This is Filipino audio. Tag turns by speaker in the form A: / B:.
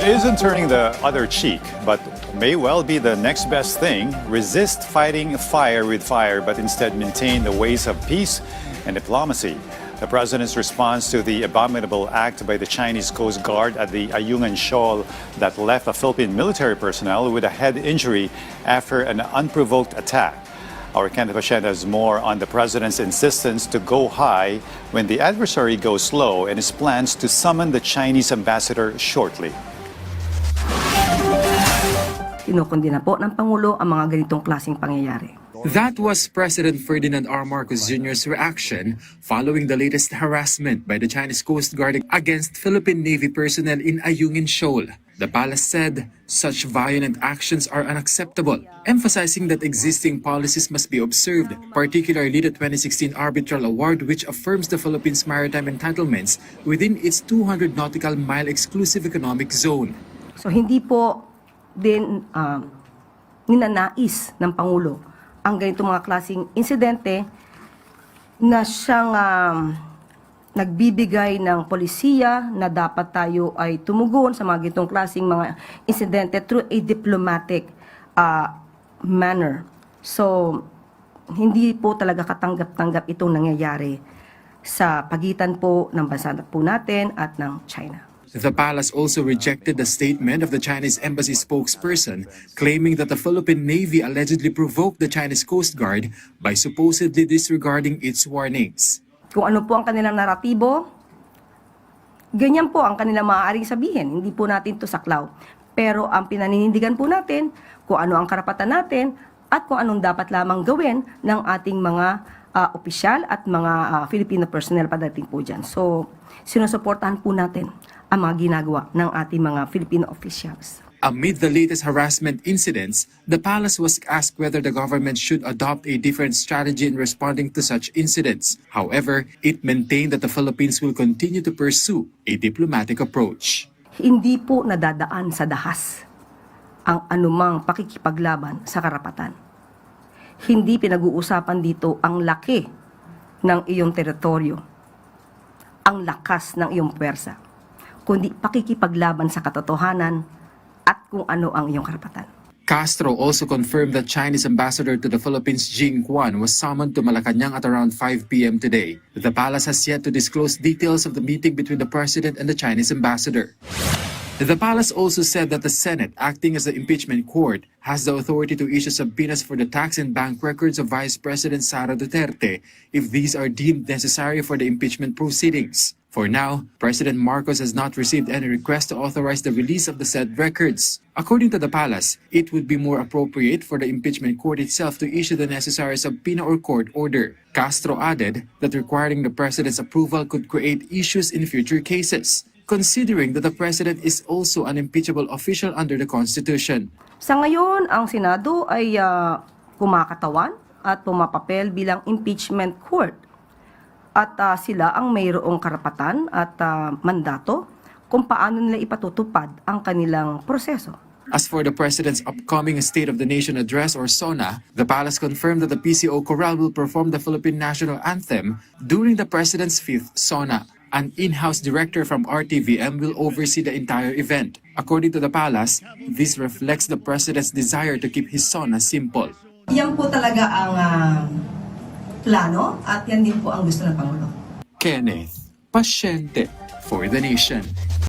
A: It isn't turning the other cheek, but may well be the next best thing. Resist fighting fire with fire, but instead maintain the ways of peace and diplomacy. The president's response to the abominable act by the Chinese Coast Guard at the Ayungin Shoal that left a Philippine military personnel with a head injury after an unprovoked attack. Our Kenneth Pashen has more on the president's insistence to go high when the adversary goes low and his plans to summon the Chinese ambassador shortly.
B: Kinukundi na po ng Pangulo ang mga ganitong klaseng pangyayari.
C: That was President Ferdinand R. Marcos Jr.'s reaction following the latest harassment by the Chinese Coast Guard against Philippine Navy personnel in Ayungin Shoal. The palace said such violent actions are unacceptable, emphasizing that existing policies must be observed, particularly the 2016 Arbitral Award, which affirms the Philippines' maritime entitlements within its 200 nautical mile exclusive economic zone.
B: So hindi po din ninanais ng Pangulo ang ganitong mga klaseng insidente na siyang nagbibigay ng polisiya na dapat tayo ay tumugon sa mga ganitong klaseng mga insidente through a diplomatic manner. So, hindi po talaga katanggap-tanggap itong nangyayari sa pagitan po ng bansa po natin at ng China.
C: The palace also rejected the statement of the Chinese embassy spokesperson claiming that the Philippine Navy allegedly provoked the Chinese Coast Guard by supposedly disregarding its warnings.
B: Kung ano po ang kanilang naratibo, ganyan po ang kanilang maaaring sabihin. Hindi po natin to saklaw. Pero ang pinaninindigan po natin, kung ano ang karapatan natin at kung anong dapat lamang gawin ng ating mga opisyal at mga Filipino personnel padating po dyan. So, sinusuportahan po natin ang mga ginagawa ng ating mga Filipino officials.
C: Amid the latest harassment incidents, the palace was asked whether the government should adopt a different strategy in responding to such incidents. However, it maintained that the Philippines will continue to pursue a diplomatic approach.
B: Hindi po nadadaan sa dahas ang anumang pakikipaglaban sa karapatan. Hindi pinag-uusapan dito ang laki ng iyong teritoryo, ang lakas ng iyong puwersa, kundi pakikipaglaban sa katotohanan at kung ano ang iyong karapatan.
C: Castro also confirmed that Chinese ambassador to the Philippines, Jing Quan, was summoned to Malacanang at around 5 p.m. today. The palace has yet to disclose details of the meeting between the president and the Chinese ambassador. The palace also said that the Senate, acting as the impeachment court, has the authority to issue subpoenas for the tax and bank records of Vice President Sara Duterte if these are deemed necessary for the impeachment proceedings. For now, President Marcos has not received any request to authorize the release of the said records. According to the palace, it would be more appropriate for the impeachment court itself to issue the necessary subpoena or court order. Castro added that requiring the president's approval could create issues in future cases, considering that the president is also an impeachable official under the Constitution.
B: Sa ngayon, ang Senado ay kumakatawan at pumapapel bilang impeachment court. At sila ang mayroong karapatan at mandato kung paano nila ipatutupad ang kanilang proseso.
C: As for the President's upcoming State of the Nation Address or SONA, the palace confirmed that the PCO Chorale will perform the Philippine National Anthem during the President's 5th SONA. An in-house director from RTVM will oversee the entire event. According to the palace, this reflects the President's desire to keep his SONA simple.
B: Yan po talaga ang plano at yan din po ang gusto ng Pangulo.
C: Kenneth Pasyente for the Nation.